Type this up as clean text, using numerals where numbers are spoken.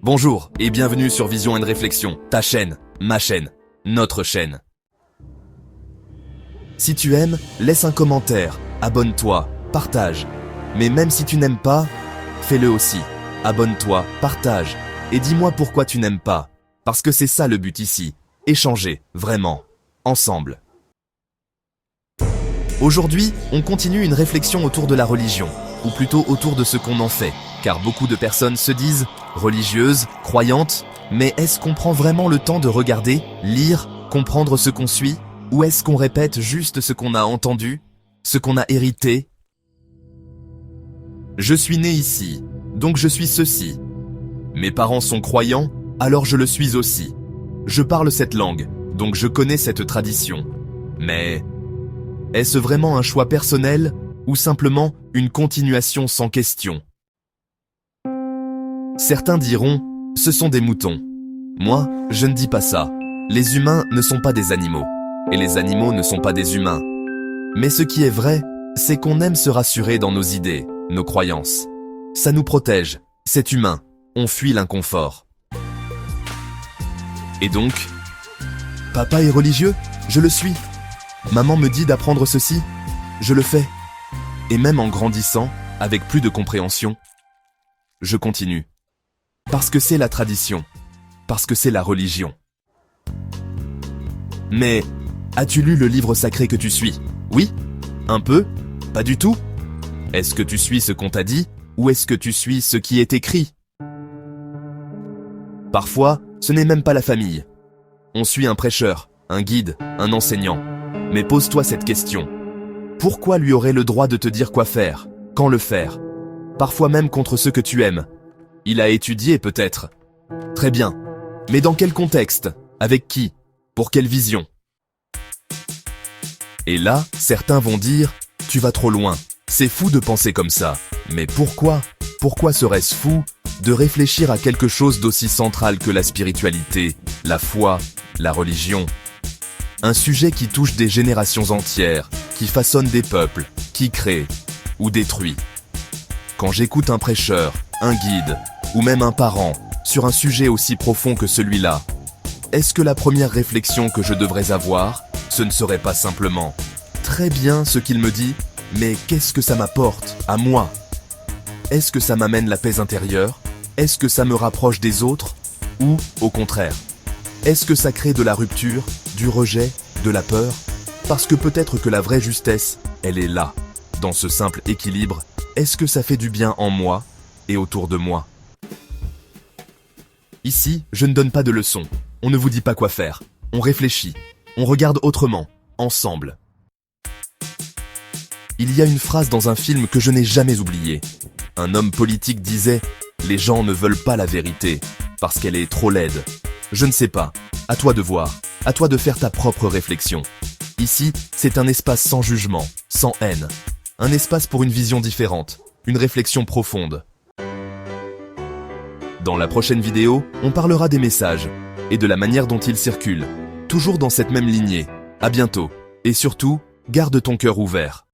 Bonjour et bienvenue sur Vision & Réflexion, ta chaîne, ma chaîne, notre chaîne. Si tu aimes, laisse un commentaire, abonne-toi, partage. Mais même si tu n'aimes pas, fais-le aussi. Abonne-toi, partage et dis-moi pourquoi tu n'aimes pas. Parce que c'est ça le but ici, échanger, vraiment, ensemble. Aujourd'hui, on continue une réflexion autour de la religion, ou plutôt autour de ce qu'on en fait, car beaucoup de personnes se disent religieuses, croyantes, mais est-ce qu'on prend vraiment le temps de regarder, lire, comprendre ce qu'on suit, ou est-ce qu'on répète juste ce qu'on a entendu, ce qu'on a hérité? Je suis né ici, donc je suis ceci. Mes parents sont croyants, alors je le suis aussi. Je parle cette langue, donc je connais cette tradition. Mais est-ce vraiment un choix personnel ou simplement une continuation sans question? Certains diront, ce sont des moutons. Moi, je ne dis pas ça. Les humains ne sont pas des animaux, et les animaux ne sont pas des humains. Mais ce qui est vrai, c'est qu'on aime se rassurer dans nos idées, nos croyances. Ça nous protège, c'est humain, on fuit l'inconfort. Et donc, papa est religieux? Je le suis. Maman me dit d'apprendre ceci? Je le fais. Et même en grandissant, avec plus de compréhension, je continue. Parce que c'est la tradition. Parce que c'est la religion. Mais, as-tu lu le livre sacré que tu suis? Oui? Un peu? Pas du tout? Est-ce que tu suis ce qu'on t'a dit? Ou est-ce que tu suis ce qui est écrit? Parfois, ce n'est même pas la famille. On suit un prêcheur, un guide, un enseignant. Mais pose-toi cette question. Pourquoi lui aurait le droit de te dire quoi faire, quand le faire? Parfois même contre ceux que tu aimes. Il a étudié peut-être. Très bien. Mais dans quel contexte? Avec qui? Pour quelle vision? Et là, certains vont dire, tu vas trop loin. C'est fou de penser comme ça. Mais pourquoi? Pourquoi serait-ce fou de réfléchir à quelque chose d'aussi central que la spiritualité, la foi, la religion? Un sujet qui touche des générations entières, qui façonne des peuples, qui crée ou détruit. Quand j'écoute un prêcheur, un guide, ou même un parent, sur un sujet aussi profond que celui-là, est-ce que la première réflexion que je devrais avoir, ce ne serait pas simplement « Très bien ce qu'il me dit, mais qu'est-ce que ça m'apporte, à moi ?» Est-ce que ça m'amène la paix intérieure? Est-ce que ça me rapproche des autres? Ou, au contraire, est-ce que ça crée de la rupture, du rejet, de la peur? Parce que peut-être que la vraie justesse, elle est là, dans ce simple équilibre. Est-ce que ça fait du bien en moi et autour de moi? Ici, je ne donne pas de leçons. On ne vous dit pas quoi faire. On réfléchit. On regarde autrement, ensemble. Il y a une phrase dans un film que je n'ai jamais oubliée. Un homme politique disait « Les gens ne veulent pas la vérité, parce qu'elle est trop laide. » Je ne sais pas. À toi de voir. À toi de faire ta propre réflexion. Ici, c'est un espace sans jugement, sans haine. Un espace pour une vision différente, une réflexion profonde. Dans la prochaine vidéo, on parlera des messages et de la manière dont ils circulent. Toujours dans cette même lignée. À bientôt. Et surtout, garde ton cœur ouvert.